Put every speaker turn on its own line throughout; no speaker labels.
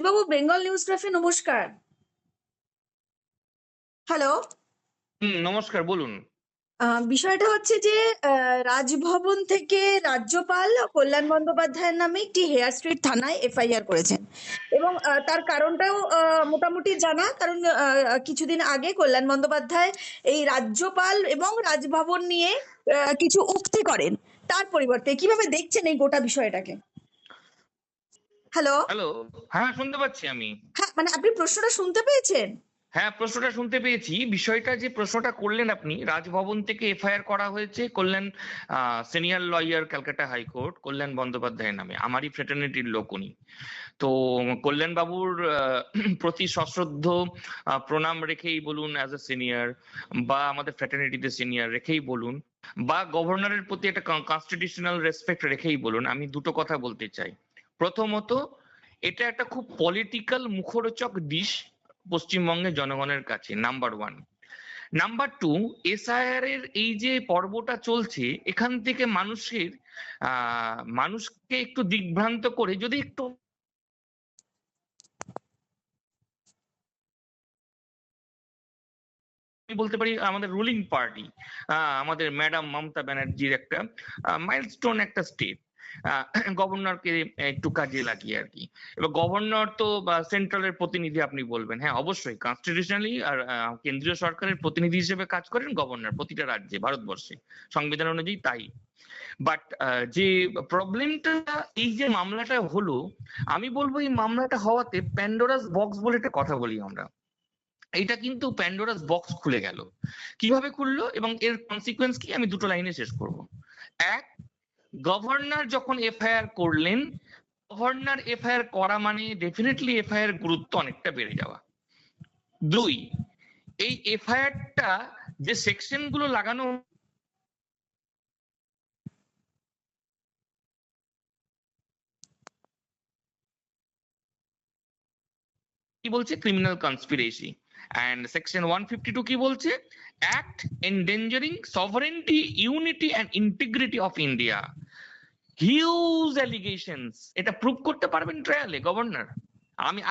বাবু, Bengal news cafe, নমস্কার। Hello.
নমস্কার, বলুন।
বিষয়টা হচ্ছে যে রাজভবন থেকে রাজ্যপাল কল্যাণ বন্দ্যোপাধ্যায়ের নামে একটি হেয়ার স্ট্রিট থানায় এফআইআর করেছেন এবং তার কারণটাও মোটামুটি জানা। কারণ কিছুদিন আগে কল্যাণ বন্দ্যোপাধ্যায় এই রাজ্যপাল এবং রাজভবন নিয়ে কিছু উক্তি করেন। তার পরিবর্তে কিভাবে দেখছেন এই গোটা বিষয়টাকে? হ্যালো।
হ্যালো। হ্যাঁ, শুনতে পাচ্ছি আমি।
হ্যাঁ, মানে আপনি প্রশ্নটা শুনতে পেয়েছেন?
হ্যাঁ, প্রশ্নটা শুনতে পেয়েছি। বিষয়টা যে প্রশ্নটা করলেন আপনি, রাজভবন থেকে এফআইআর করা হয়েছে কল্যাণ সিনিয়র লয়ার, ক্যালকাটা হাইকোর্ট, কল্যাণ বন্দ্যোপাধ্যায়ের নামে। আমারই ফ্রেটার্নিটির লোক উনি। তো কল্যাণ বাবুর প্রতি সশ্রদ্ধ প্রণাম রেখেই বলুন, অ্যাজ এ সিনিয়র, বা আমাদের ফ্রেটার্নিটিতে সিনিয়র রেখেই বলুন, বা গভর্নরের প্রতি একটা কনস্টিটিউশনাল রেসপেক্ট রেখেই বলুন, আমি দুটো কথা বলতে চাই। প্রথমত, এটা একটা খুব পলিটিক্যাল মুখরোচক ডিশ পশ্চিমবঙ্গের জনগণের কাছে, number one. Number two, SIR এর এই যে পর্বটা চলছে, এখান থেকে মানুষকে একটু দিগ্ভ্রান্ত করে যদি একটু আমি বলতে পারি, আমাদের রুলিং পার্টি, আমাদের ম্যাডাম মমতা ব্যানার্জির একটা মাইলস্টোন একটা স্টেপ, গভর্নরকে একটু কাজে লাগিয়ে আর কি। এবার গভর্নর তো সেন্ট্রালের প্রতিনিধি আপনি বলবেন, হ্যাঁ অবশ্যই কনস্টিটিউশনালি আর কেন্দ্রীয় সরকারের প্রতিনিধি হিসেবে কাজ করেন গভর্নর প্রতিটা রাজ্যে ভারতবর্ষে, সংবিধান অনুযায়ী তাই। বাট যে প্রবলেমটা, এই যে মামলাটা হলো, আমি বলবো এই মামলাটা হওয়াতে প্যান্ডোরাস বক্স বলে একটা কথা বলি আমরা, এটা কিন্তু প্যান্ডোরাস বক্স খুলে গেল। কিভাবে খুললো এবং এর কনসিকোয়েন্স কি, আমি দুটো লাইনে শেষ করব। এক, গভর্নর যখন এফআইআর করলেন, গভর্নর এফআইআর করা মানে ডেফিনেটলি এফআইআর গুরুত্ব অনেকটা বেড়ে যাওয়া। দুই, এই এফআইআরটা যে সেকশন গুলো লাগানো কি বলছে, ক্রিমিনাল কনস্পিরেসি। অ্যান্ড সেকশন 152 কি বলছে, act endangering sovereignty, unity and integrity of India. Huge allegations, এটা প্রুভ করতে পারবেন ট্রায়ালে governor?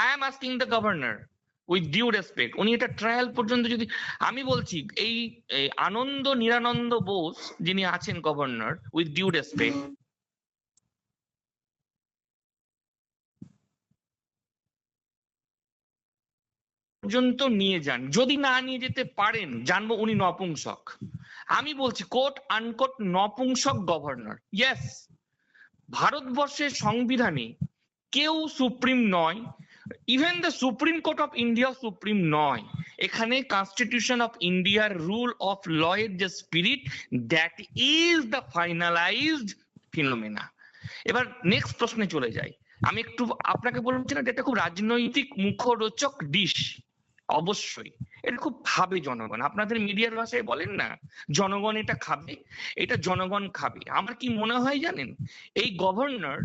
I am asking the governor with due respect, উনি এটা ট্রায়াল পর্যন্ত যদি, আমি বলছি এই আনন্দ নিরানন্দ বোস যিনি আছেন গভর্নর, উইথ ডিউ রেসপেক্ট, পর্যন্ত নিয়ে যান। যদি না নিয়ে যেতে পারেন, জানবো উনি নপুংসক। আমি বলছি কোট আনকোট নপুংসক গভর্নর। ইয়েস, ভারতবর্ষের সংবিধানে কেউ সুপ্রিম নয়, even the supreme court of India supreme নয়। এখানে কনস্টিটিউশন অফ ইন্ডিয়ার রুল অফ ল এর যে spirit, that is the finalised ফিনোমেনা। এবার নেক্সট প্রশ্নে চলে যাই। আমি একটু আপনাকে বলছি না, এটা খুব রাজনৈতিক মুখরোচক ডিশ। অবশ্যই এটা খুব খাবে জনগণ, আপনাদের মিডিয়ার ভাষায় বলেন না জনগণ এটা খাবে, এটা জনগণ খাবে। আমার কি মনে হয় জানেন, এই গভর্নর,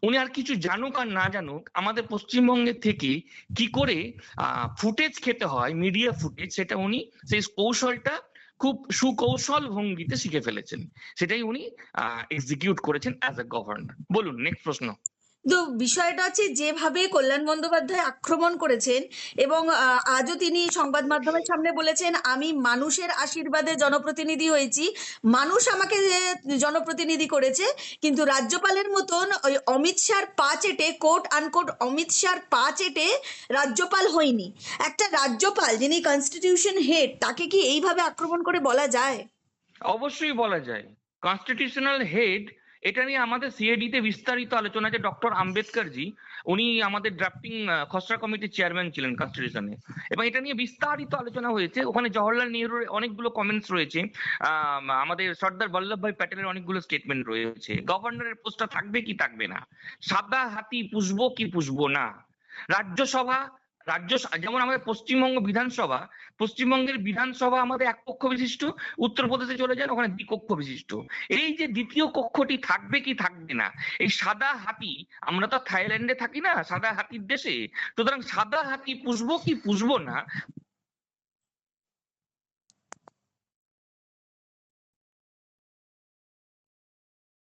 উনি আর কিছু জানুক আর না জানুক, আমাদের পশ্চিমবঙ্গের থেকে কি করে ফুটেজ খেতে হয়, মিডিয়া ফুটেজ, সেটা উনি সেই কৌশলটা খুব সুকৌশল ভঙ্গিতে শিখে ফেলেছেন। সেটাই উনি এক্সিকিউট করেছেন অ্যাজ এ গভর্নর। বলুন নেক্সট প্রশ্ন।
তো বিষয়টা হচ্ছে যেভাবে কল্যাণ বন্দ্যোপাধ্যায় আক্রমণ করেছেন এবং আজও তিনি সংবাদ মাধ্যমের সামনে বলেছেন, আমি মানুষের আশীর্বাদে জনপ্রতিনিধি হয়েছি, মানুষ আমাকে জনপ্রতিনিধি করেছে, কিন্তু রাজ্যপালের মতন ওই অমিত শাহর পা চেটে, কোট আনকোট অমিত শাহর পা চেটে রাজ্যপাল হয়নি। একটা রাজ্যপাল যিনি কনস্টিটিউশন হেড, তাকে কি এইভাবে আক্রমণ করে বলা যায়?
অবশ্যই বলা যায়, কনস্টিটিউশনাল হেড। এটা নিয়ে আমাদের সিএডি তে বিস্তারিত আলোচনা আছে। ডক্টর আম্বেদকর জি, উনি আমাদের ড্রাফটিং খসড়া কমিটির চেয়ারম্যান ছিলেন কনস্টিটিউশনে, এবং এটা নিয়ে বিস্তারিত আলোচনা হয়েছে। ওখানে জওহরলাল নেহরুর অনেকগুলো কমেন্টস রয়েছে, আমাদের সর্দার বল্লভভাই প্যাটেলের অনেকগুলো স্টেটমেন্ট রয়েছে। গভর্নরের পোস্টটা থাকবে কি থাকবে না, সাদা হাতি পুষবো কি পুষবো না, রাজ্যসভা, যেমন আমাদের পশ্চিমবঙ্গের বিধানসভা আমাদের এক কক্ষ বিশিষ্ট, উত্তরপ্রদেশে চলে যান ওখানে দ্বিকক্ষ বিশিষ্ট। এই যে দ্বিতীয় কক্ষটি থাকবে কি থাকবে না, এই সাদা হাতি, আমরা তো থাইল্যান্ডে থাকি না সাদা হাতির দেশে, সুতরাং সাদা হাতি পুষবো কি পুষবো না,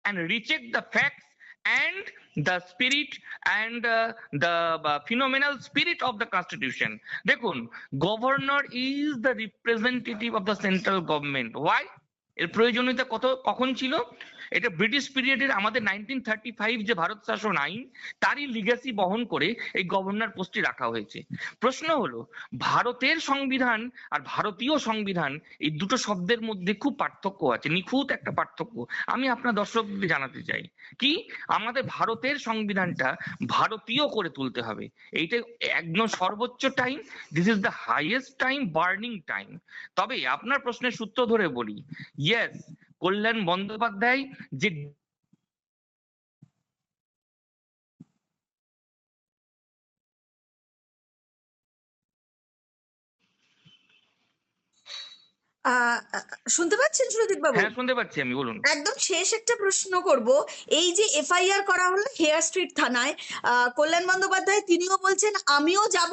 and recheck the facts and the spirit and the phenomenal spirit of the constitution. দেখুন, governor is the representative of the central government. Why? এর প্রয়োজনীয়তা কখন ছিল? এটা ব্রিটিশ পিরিয়ডের আমাদের 1935 যে ভারত শাসন আইন, তারই লিগ্যাসি বহন করে এই গভর্নর পোস্টটি রাখা হয়েছে। প্রশ্ন হলো, ভারতের সংবিধান আর ভারতীয় সংবিধান এই দুটো শব্দের মধ্যে খুব পার্থক্য আছে, নিখুঁত একটা পার্থক্য। আমি আপনার দর্শকদের জানাতে চাই কি, আমাদের ভারতের সংবিধানটা ভারতীয় করে তুলতে হবে। এইটা একদম সর্বোচ্চ time, this is the highest time, burning time. তবে আপনার প্রশ্নের সূত্র ধরে বলি, ইয়েস, কল্যাণ বন্দ্যোপাধ্যায় যে
শুনতে পাচ্ছেন সুরজিৎ বাবু?
হ্যাঁ, শুনতে পাচ্ছি আমি, বলুন।
একদম শেষ একটা প্রশ্ন করব। এই যে এফআইআর করা হলো হেয়ার স্ট্রিট থানায়, কল্যাণ বন্দ্যোপাধ্যায় তিনিও বলছেন আমিও যাব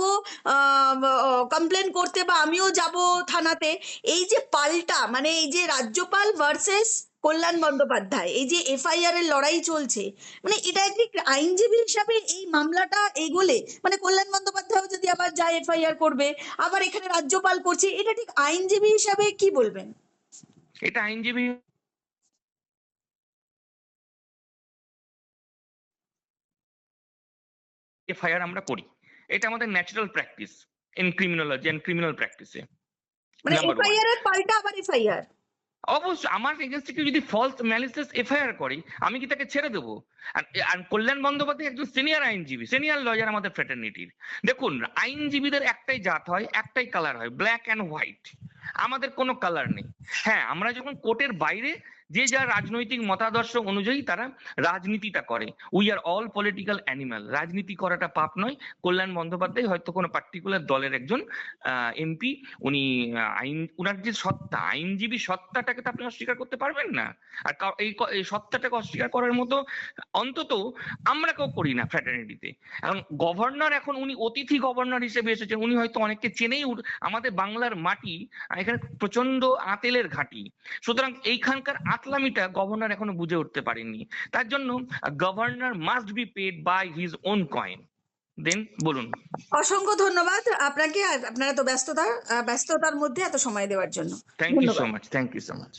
কমপ্লেন করতে, বা আমিও যাব থানাতে। এই যে পাল্টা, মানে এই যে রাজ্যপাল ভার্সেস কল্যাণ বন্দ্যোপাধ্যায়, এই যে এফআইআর এর লড়াই চলছে, মানে এটা কি আইনজীবী হিসাবে এই মামলাটা এগোলে, মানে কল্যাণ বন্দ্যোপাধ্যায় যদি আবার যায় এফআইআর করবে, আবার এখানে রাজ্যপাল করছে, এটা ঠিক আইনজীবী হিসাবে কি বলবেন?
এটা আইনজীবী এফআইআর আমরা করি, এটা আমাদের natural practice in criminology and criminal প্যাকটিসে।
মানে
নাম্বার ওয়ান,
এফআইআর এর পাল্টা আবার এফআইআর?
অবশ্যই আমার এগেনস্টে কেউ যদি ফলস ম্যালিসিয়াস এফআইআর করে, আমি কি তাকে ছেড়ে দেবো? আর কল্যাণ বন্দ্যোপাধ্যায় একজন সিনিয়র আইনজীবী, সিনিয়র লয়ার আমাদের ফ্রেটার্নিটির। দেখুন, আইনজীবীদের একটাই জাত হয়, একটাই কালার হয়, ব্ল্যাক অ্যান্ড হোয়াইট। আমাদের কোনো কালার নেই। হ্যাঁ, আমরা যখন কোর্টের বাইরে যে যা রাজনৈতিক মতাদর্শ অনুযায়ী তারা রাজনীতিটা করে, we are all political animal. রাজনীতি করাটা পাপ নয়। কল্যাণ বন্দ্যোপাধ্যায় হয়তো কোনো পার্টিকুলার দলের একজন এমপি, উনি উনার যে সত্তা, আইনজীবী সত্তাটাকে তো আপনি অস্বীকার করতে পারবেন না। আর এই সত্তাটাকে অস্বীকার করার মতো অন্তত আমরা কেউ করি না ফ্র্যাটার্নিটিতে। এখন গভর্নর, এখন উনি অতিথি গভর্নর হিসেবে এসেছেন, উনি হয়তো অনেককে চেনেই। আমাদের বাংলার মাটি এখানে প্রচন্ড আতেলের ঘাঁটি, সুতরাং এইখানকার আতলামিটা গভর্নর এখনো বুঝে উঠতে পারেননি। তার জন্য governor must be paid by his own coin. Then বলুন।
অসংখ্য ধন্যবাদ আপনাকে, আর আপনার এত ব্যস্ততার মধ্যে এত সময় দেওয়ার জন্য।
থ্যাংক ইউ সো
ধন্যবাদ।
Much, thank you so much.